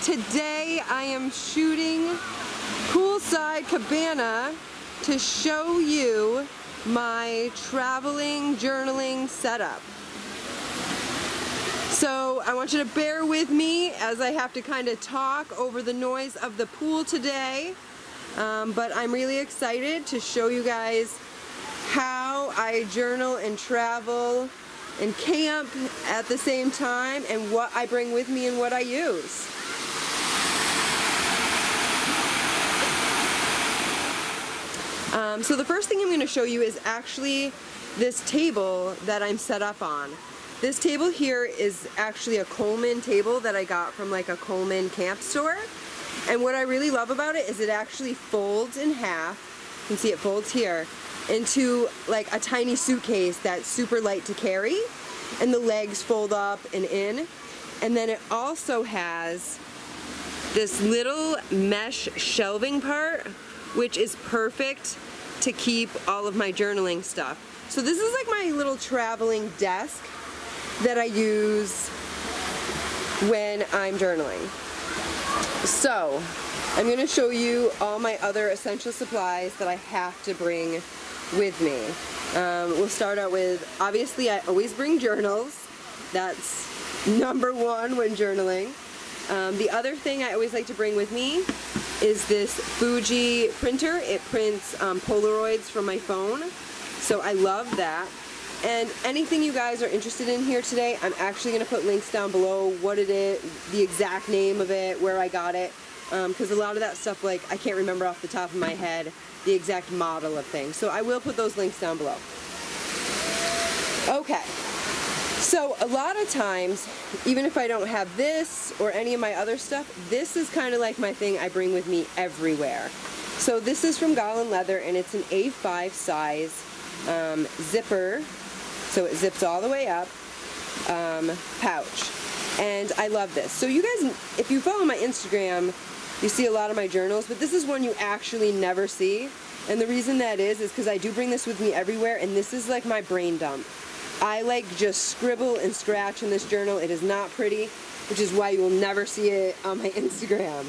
Today I am shooting poolside cabana to show you my traveling journaling setup. So I want you to bear with me as I have to kind of talk over the noise of the pool today, but I'm really excited to show you guys how I journal and travel and camp at the same time, and what I bring with me and what I use. So the first thing I'm going to show you is actually this table that I'm set up on. This table here is actually a Coleman table that I got from like a Coleman camp store. And what I really love about it is it actually folds in half. You can see it folds here into like a tiny suitcase that's super light to carry. And the legs fold up and in. And then it also has this little mesh shelving part, which is perfect to keep all of my journaling stuff. So this is like my little traveling desk that I use when I'm journaling. So I'm going to show you all my other essential supplies that I have to bring with me. We'll start out with, obviously I always bring journals. That's number one when journaling. The other thing I always like to bring with me is this Fuji printer. It prints Polaroids from my phone, so I love that. And anything you guys are interested in here today, I'm actually going to put links down below, what it is, the exact name of it, where I got it, because a lot of that stuff, like, I can't remember off the top of my head the exact model of things. So I will put those links down below. Okay. So a lot of times, even if I don't have this or any of my other stuff, this is kind of like my thing I bring with me everywhere. So this is from Golland Leather, and it's an A5 size zipper, so it zips all the way up, pouch. And I love this. So you guys, if you follow my Instagram, you see a lot of my journals, but this is one you actually never see. And the reason that is because I do bring this with me everywhere, and this is like my brain dump. I like just scribble and scratch in this journal. It is not pretty, which is why you will never see it on my Instagram.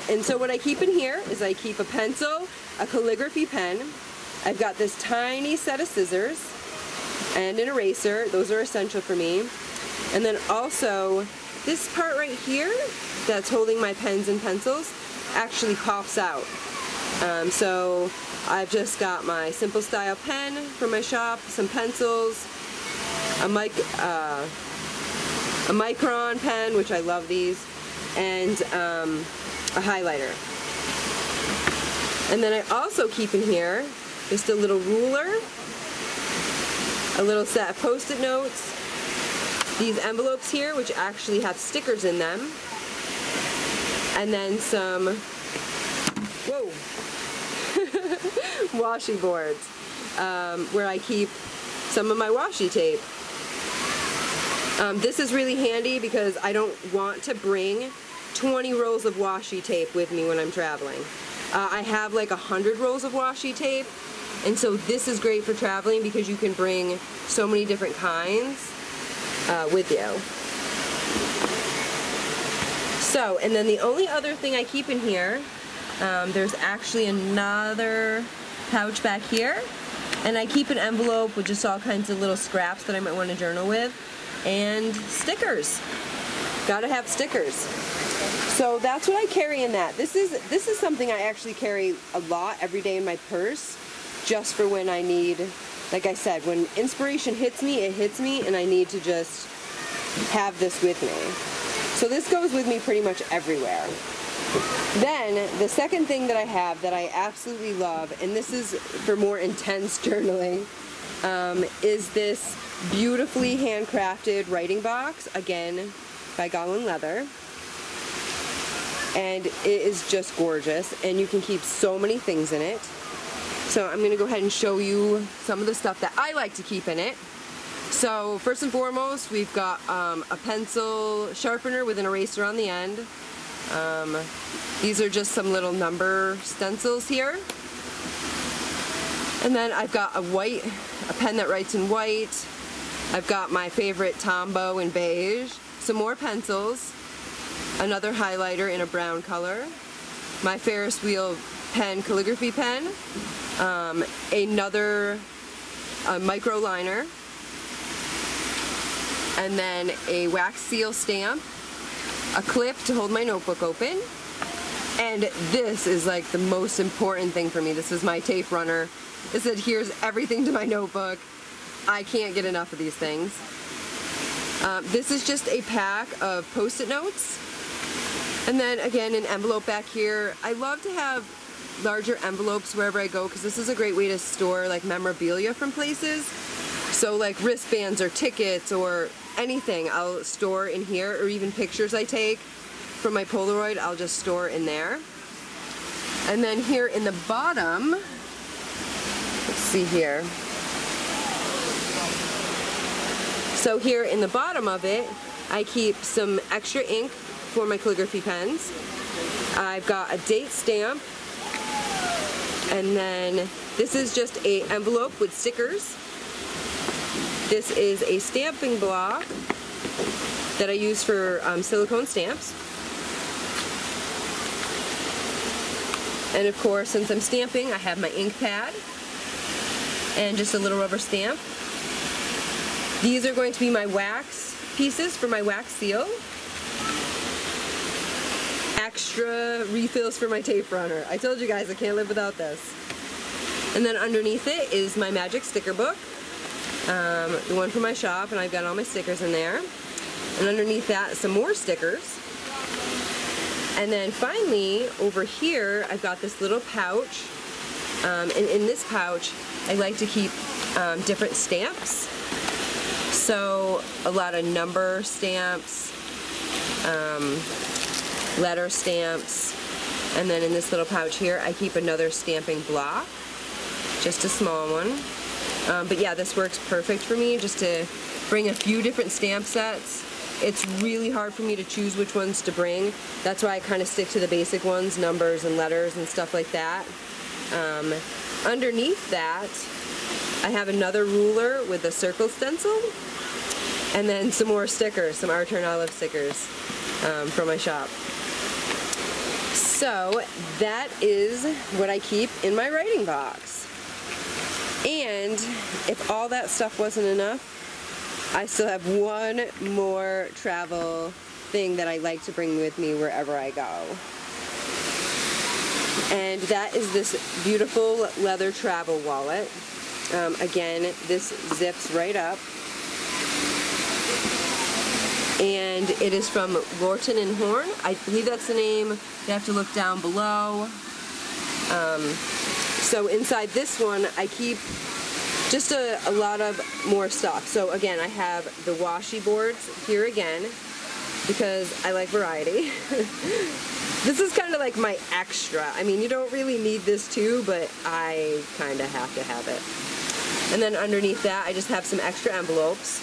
And so what I keep in here is I keep a pencil, a calligraphy pen. I've got this tiny set of scissors and an eraser. Those are essential for me. And then also this part right here that's holding my pens and pencils actually pops out. So I've just got my Simple Style pen from my shop, some pencils, a Micron pen, which I love these, and a highlighter. And then I also keep in here just a little ruler, a little set of Post-it notes, these envelopes here, which actually have stickers in them, and then some, whoa, washi boards, where I keep some of my washi tape. This is really handy because I don't want to bring 20 rolls of washi tape with me when I'm traveling. I have like 100 rolls of washi tape, and so this is great for traveling because you can bring so many different kinds with you. So, and then the only other thing I keep in here, there's actually another pouch back here, and I keep an envelope with just all kinds of little scraps that I might want to journal with, and stickers. Gotta have stickers. So that's what I carry in that. This is something I actually carry a lot every day in my purse, just for when I need, like I said, when inspiration hits me, it hits me, and I need to just have this with me. So this goes with me pretty much everywhere. Then the second thing that I have that I absolutely love, and this is for more intense journaling, is this beautifully handcrafted writing box, again by Golland Leather. And it is just gorgeous, and you can keep so many things in it. So I'm going to go ahead and show you some of the stuff that I like to keep in it. So first and foremost, we've got a pencil sharpener with an eraser on the end. These are just some little number stencils here. And then I've got a pen that writes in white. I've got my favorite Tombow in beige, some more pencils, another highlighter in a brown color, my Ferris wheel pen, calligraphy pen, another micro liner, and then a wax seal stamp, a clip to hold my notebook open, and this is like the most important thing for me. This is my tape runner. This adheres everything to my notebook. I can't get enough of these things. This is just a pack of Post-it notes. And then again, an envelope back here. I love to have larger envelopes wherever I go because this is a great way to store like memorabilia from places. So like wristbands or tickets or anything I'll store in here, or even pictures I take from my Polaroid I'll just store in there. And then here in the bottom, let's see here. So here in the bottom of it, I keep some extra ink for my calligraphy pens. I've got a date stamp, and then this is just an envelope with stickers. This is a stamping block that I use for silicone stamps. And of course, since I'm stamping, I have my ink pad and just a little rubber stamp. These are going to be my wax pieces for my wax seal. Extra refills for my tape runner. I told you guys I can't live without this. And then underneath it is my magic sticker book, the one from my shop, and I've got all my stickers in there. And underneath that, some more stickers. And then finally, over here, I've got this little pouch. And in this pouch, I like to keep different stamps. So a lot of number stamps, letter stamps, and then in this little pouch here I keep another stamping block, just a small one. But yeah, this works perfect for me just to bring a few different stamp sets. It's really hard for me to choose which ones to bring. That's why I kind of stick to the basic ones, numbers and letters and stuff like that. Underneath that, I have another ruler with a circle stencil, and then some more stickers, some Our Turn Olive stickers from my shop. So that is what I keep in my writing box. And if all that stuff wasn't enough, I still have one more travel thing that I like to bring with me wherever I go. And that is this beautiful leather travel wallet. Again, this zips right up. And it is from Lorton and Horn. I believe that's the name. You have to look down below. So inside this one, I keep just a lot of more stuff. So again, I have the washi boards here again because I like variety. This is kind of like my extra. I mean, you don't really need this too, but I kind of have to have it. And then underneath that, I just have some extra envelopes.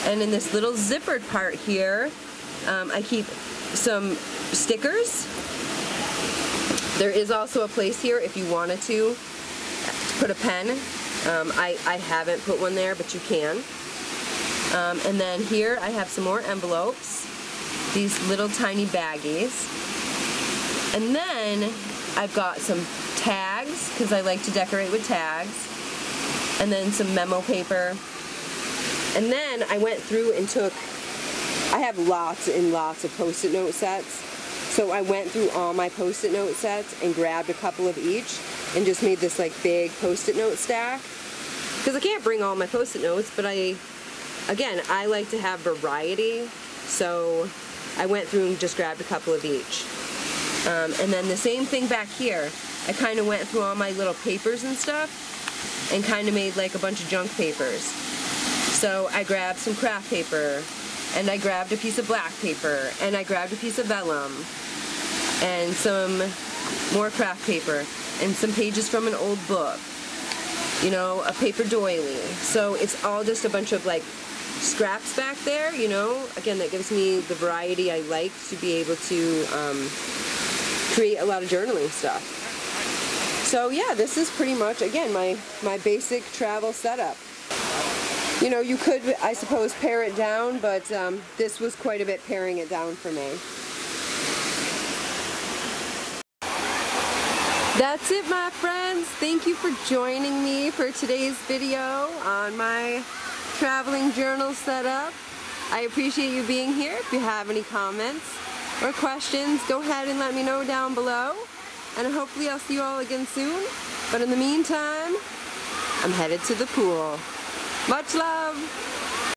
And in this little zippered part here, I keep some stickers. There is also a place here if you wanted to put a pen. I haven't put one there, but you can. And then here I have some more envelopes, these little tiny baggies. And then I've got some tags, because I like to decorate with tags. And then some memo paper. And then I went through and took, I have lots and lots of Post-it note sets. So I went through all my Post-it note sets and grabbed a couple of each and just made this like big Post-it note stack. Because I can't bring all my Post-it notes, but I like to have variety. So I went through and just grabbed a couple of each. And then the same thing back here. I kind of went through all my little papers and stuff and kind of made like a bunch of junk papers. So I grabbed some craft paper, and I grabbed a piece of black paper, and I grabbed a piece of vellum, and some more craft paper, and some pages from an old book, you know, a paper doily. So it's all just a bunch of like scraps back there, you know. Again, that gives me the variety I like to be able to create a lot of journaling stuff. So yeah, this is pretty much, again, my basic travel setup. You know, you could, I suppose, pare it down, but this was quite a bit paring it down for me. That's it, my friends. Thank you for joining me for today's video on my traveling journal setup. I appreciate you being here. If you have any comments or questions, go ahead and let me know down below. And hopefully I'll see you all again soon. But in the meantime, I'm headed to the pool. Much love!